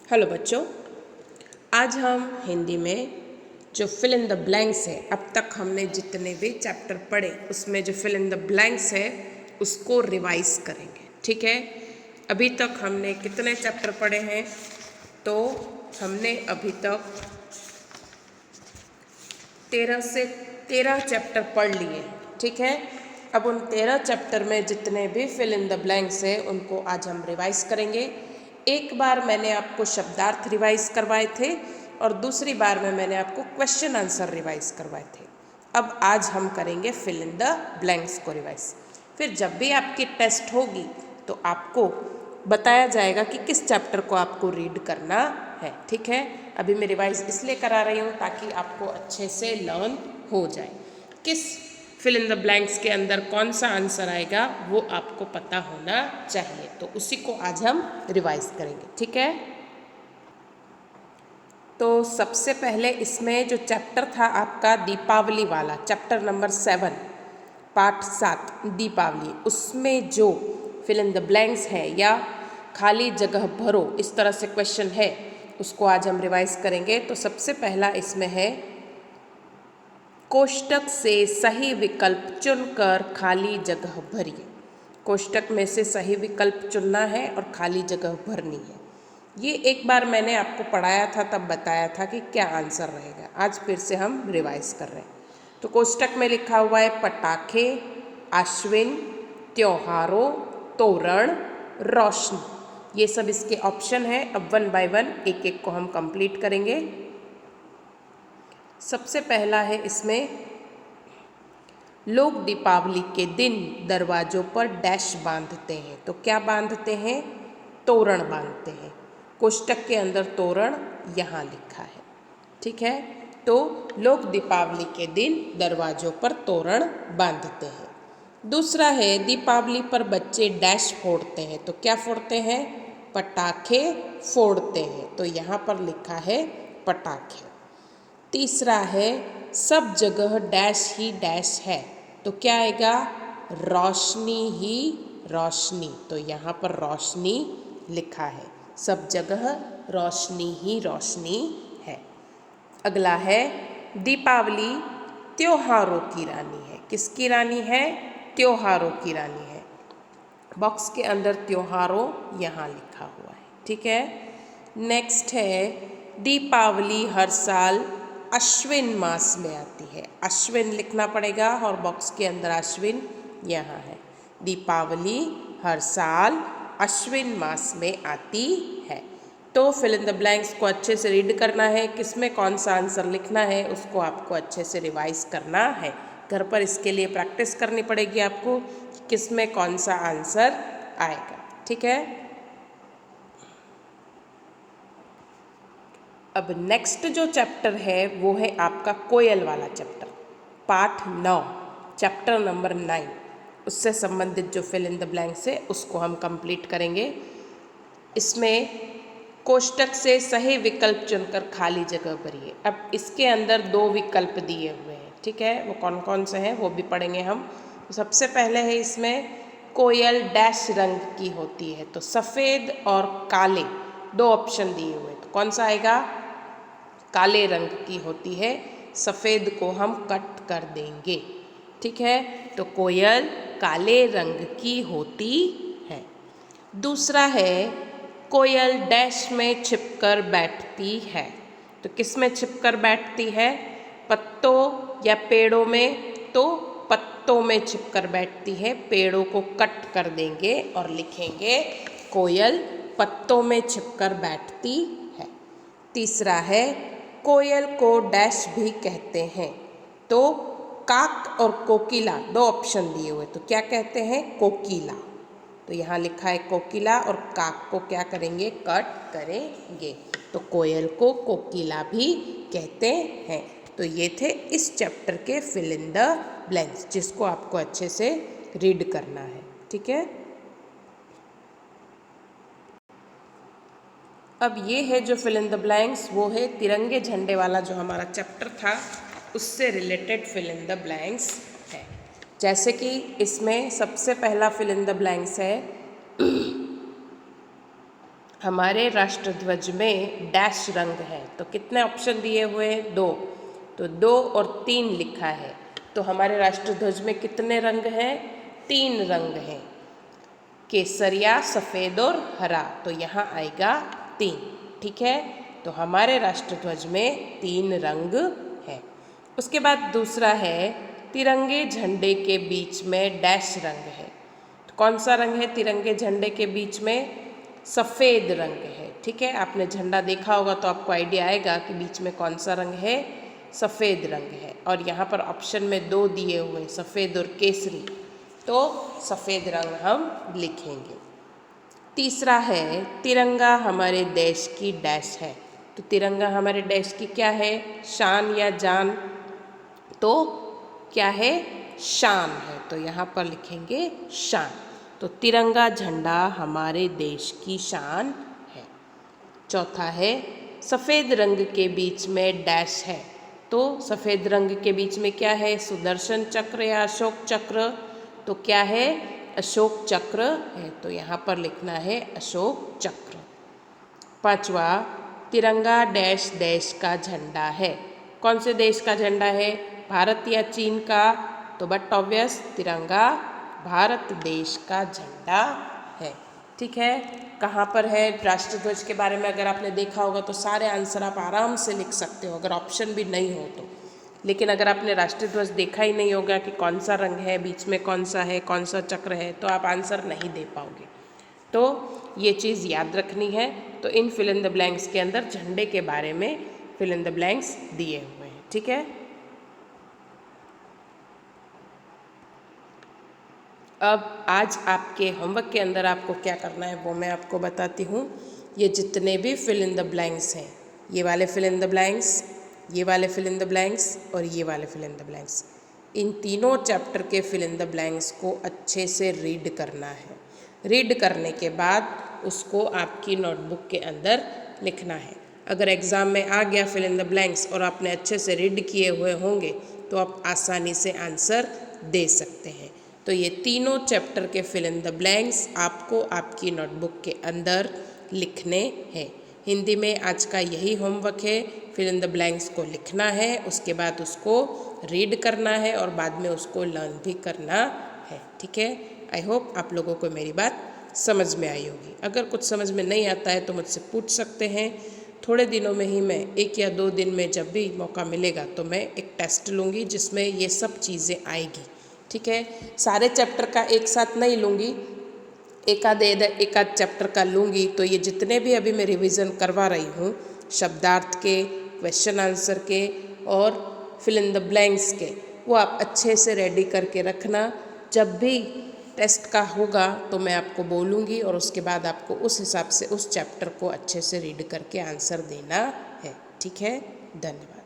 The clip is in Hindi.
हेलो बच्चों, आज हम हिंदी में जो फिल इन द ब्लैंक्स है, अब तक हमने जितने भी चैप्टर पढ़े उसमें जो फिल इन द ब्लैंक्स है उसको रिवाइज करेंगे। ठीक है, अभी तक हमने कितने चैप्टर पढ़े हैं? तो हमने अभी तक 13 चैप्टर पढ़ लिए। ठीक है, अब उन 13 चैप्टर में जितने भी फिल इन द ब्लैंक्स है उनको आज हम रिवाइज करेंगे। एक बार मैंने आपको शब्दार्थ रिवाइज करवाए थे और दूसरी बार में मैंने आपको क्वेश्चन आंसर रिवाइज करवाए थे। अब आज हम करेंगे फिल इन द ब्लैंक्स को रिवाइज। फिर जब भी आपकी टेस्ट होगी तो आपको बताया जाएगा कि किस चैप्टर को आपको रीड करना है। ठीक है, अभी मैं रिवाइज इसलिए करा रही हूँ ताकि आपको अच्छे से लर्न हो जाए। किस फिल इन द ब्लैंक्स के अंदर कौन सा आंसर आएगा वो आपको पता होना चाहिए, तो उसी को आज हम रिवाइज करेंगे। ठीक है, तो सबसे पहले इसमें जो चैप्टर था आपका दीपावली वाला, चैप्टर नंबर 7 पार्ट 7 दीपावली, उसमें जो फिल इन द ब्लैंक्स है या खाली जगह भरो इस तरह से क्वेश्चन है उसको आज हम रिवाइज करेंगे। तो सबसे पहला इसमें है, कोष्टक से सही विकल्प चुनकर खाली जगह भरिए। कोष्टक में से सही विकल्प चुनना है और खाली जगह भरनी है। ये एक बार मैंने आपको पढ़ाया था, तब बताया था कि क्या आंसर रहेगा। आज फिर से हम रिवाइज कर रहे हैं। तो कोष्टक में लिखा हुआ है पटाखे, आश्विन, त्योहारों, तोरण, रोशनी, ये सब इसके ऑप्शन है। अब 1 बाय 1 एक एक को हम कंप्लीट करेंगे। सबसे पहला है इसमें, लोग दीपावली के दिन दरवाजों पर डैश बांधते हैं। तो क्या बांधते हैं? तोरण बांधते हैं। कोष्टक के अंदर तोरण यहाँ लिखा है। ठीक है, तो लोग दीपावली के दिन दरवाजों पर तोरण बांधते हैं। दूसरा है, दीपावली पर बच्चे डैश फोड़ते हैं। तो क्या फोड़ते हैं? पटाखे फोड़ते हैं। तो यहाँ पर लिखा है पटाखे। तीसरा है, सब जगह डैश ही डैश है। तो क्या आएगा? रोशनी ही रोशनी। तो यहाँ पर रोशनी लिखा है, सब जगह रोशनी ही रोशनी है। अगला है, दीपावली त्योहारों की रानी है। किसकी रानी है? त्योहारों की रानी है। बॉक्स के अंदर त्योहारों यहाँ लिखा हुआ है। ठीक है, नेक्स्ट है, दीपावली हर साल अश्विन मास में आती है। अश्विन लिखना पड़ेगा और बॉक्स के अंदर अश्विन यहाँ है। दीपावली हर साल अश्विन मास में आती है। तो फिल इन द ब्लैंक्स को अच्छे से रीड करना है, किसमें कौन सा आंसर लिखना है उसको आपको अच्छे से रिवाइज करना है। घर पर इसके लिए प्रैक्टिस करनी पड़ेगी आपको, किसमें कौन सा आंसर आएगा। ठीक है, अब नेक्स्ट जो चैप्टर है वो है आपका कोयल वाला चैप्टर, पार्ट 9, चैप्टर नंबर 9। उससे संबंधित जो फिल इन द ब्लैंक्स है उसको हम कंप्लीट करेंगे। इसमें कोष्टक से सही विकल्प चुनकर खाली जगह भरिए। अब इसके अंदर 2 विकल्प दिए हुए हैं। ठीक है, वो कौन कौन से हैं वो भी पढ़ेंगे हम। सबसे पहले है इसमें, कोयल डैश रंग की होती है। तो सफ़ेद और काले 2 ऑप्शन दिए हुए हैं। तो कौन सा आएगा? काले रंग की होती है। सफ़ेद को हम कट कर देंगे। ठीक है, तो कोयल काले रंग की होती है। दूसरा है, कोयल डैश में छिपकर बैठती है। तो किस में छिपकर बैठती है? पत्तों या पेड़ों में? तो पत्तों में छिपकर बैठती है। पेड़ों को कट कर देंगे और लिखेंगे कोयल पत्तों में छिपकर बैठती है। तीसरा है, कोयल को डैश भी कहते हैं। तो काक और कोकिला 2 ऑप्शन दिए हुए। तो क्या कहते हैं? कोकिला। तो यहाँ लिखा है कोकिला और काक को क्या करेंगे? कट करेंगे। तो कोयल को कोकिला भी कहते हैं। तो ये थे इस चैप्टर के फिल इन द ब्लैंक्स, जिसको आपको अच्छे से रीड करना है। ठीक है, अब ये है जो फिल इन द ब्लैंक्स, वो है तिरंगे झंडे वाला जो हमारा चैप्टर था उससे related fill in the blanks है। जैसे कि इसमें सबसे पहला फिल इन द ब्लैंक्स है, हमारे राष्ट्र ध्वज में डैश रंग है। तो कितने ऑप्शन दिए हुए हैं? 2। तो 2 और 3 लिखा है। तो हमारे राष्ट्र ध्वज में कितने रंग हैं? 3 रंग हैं, केसरिया, सफ़ेद और हरा। तो यहाँ आएगा 3। ठीक है, तो हमारे राष्ट्र ध्वज में 3 रंग है। उसके बाद दूसरा है तिरंगे झंडे के बीच में डैश रंग है। तो कौन सा रंग है तिरंगे झंडे के बीच में? सफ़ेद रंग है। ठीक है, आपने झंडा देखा होगा तो आपको आइडिया आएगा कि बीच में कौन सा रंग है, सफ़ेद रंग है। और यहाँ पर ऑप्शन में 2 दिए हुए, सफ़ेद और केसरी, तो सफ़ेद रंग हम लिखेंगे। तीसरा है तिरंगा हमारे देश की डैश है। तो तिरंगा हमारे देश की क्या है? शान या जान? तो क्या है? शान है। तो यहाँ पर लिखेंगे शान। तो तिरंगा झंडा हमारे देश की शान है। चौथा है सफ़ेद रंग के बीच में डैश है। तो सफ़ेद रंग के बीच में क्या है? सुदर्शन चक्र या अशोक चक्र? तो क्या है? अशोक चक्र है। तो यहाँ पर लिखना है अशोक चक्र। पांचवा तिरंगा डैश देश का झंडा है। कौन से देश का झंडा है? भारत या चीन का? तो बट ऑब्वियस तिरंगा भारत देश का झंडा है। ठीक है, कहाँ पर है? राष्ट्र ध्वज के बारे में अगर आपने देखा होगा तो सारे आंसर आप आराम से लिख सकते हो अगर ऑप्शन भी नहीं हो तो। लेकिन अगर आपने राष्ट्रीय ध्वज देखा ही नहीं होगा कि कौन सा रंग है, बीच में कौन सा है, कौन सा चक्र है, तो आप आंसर नहीं दे पाओगे। तो ये चीज़ याद रखनी है। तो इन फिल इन द ब्लैंक्स के अंदर झंडे के बारे में फिल इन द ब्लैंक्स दिए हुए हैं। ठीक है, अब आज आपके होमवर्क के अंदर आपको क्या करना है वो मैं आपको बताती हूँ। ये जितने भी फिल इन द ब्लैंक्स हैं, ये वाले फिल इन द ब्लैंक्स, ये वाले फिल इन द ब्लैंक्स और ये वाले फिल इन द ब्लैंक्स, इन तीनों चैप्टर के फिल इन द ब्लैंक्स को अच्छे से रीड करना है। रीड करने के बाद उसको आपकी नोटबुक के अंदर लिखना है। अगर एग्ज़ाम में आ गया फिल इन द ब्लैंक्स और आपने अच्छे से रीड किए हुए होंगे तो आप आसानी से आंसर दे सकते हैं। तो ये तीनों चैप्टर के फिल इन द ब्लैंक्स आपको आपकी नोटबुक के अंदर लिखने हैं। हिंदी में आज का यही होमवर्क है, फिल इन द ब्लैंक्स को लिखना है, उसके बाद उसको रीड करना है और बाद में उसको लर्न भी करना है। ठीक है, आई होप आप लोगों को मेरी बात समझ में आई होगी। अगर कुछ समझ में नहीं आता है तो मुझसे पूछ सकते हैं। थोड़े दिनों में ही मैं 1 या 2 दिन में जब भी मौका मिलेगा तो मैं एक टेस्ट लूँगी जिसमें ये सब चीज़ें आएगी। ठीक है, सारे चैप्टर का एक साथ नहीं लूँगी, एक आध चैप्टर का लूँगी। तो ये जितने भी अभी मैं रिवीजन करवा रही हूँ, शब्दार्थ के, क्वेश्चन आंसर के और फिल इन द ब्लैंक्स के, वो आप अच्छे से रेडी करके रखना। जब भी टेस्ट का होगा तो मैं आपको बोलूँगी और उसके बाद आपको उस हिसाब से उस चैप्टर को अच्छे से रीड करके आंसर देना है। ठीक है, धन्यवाद।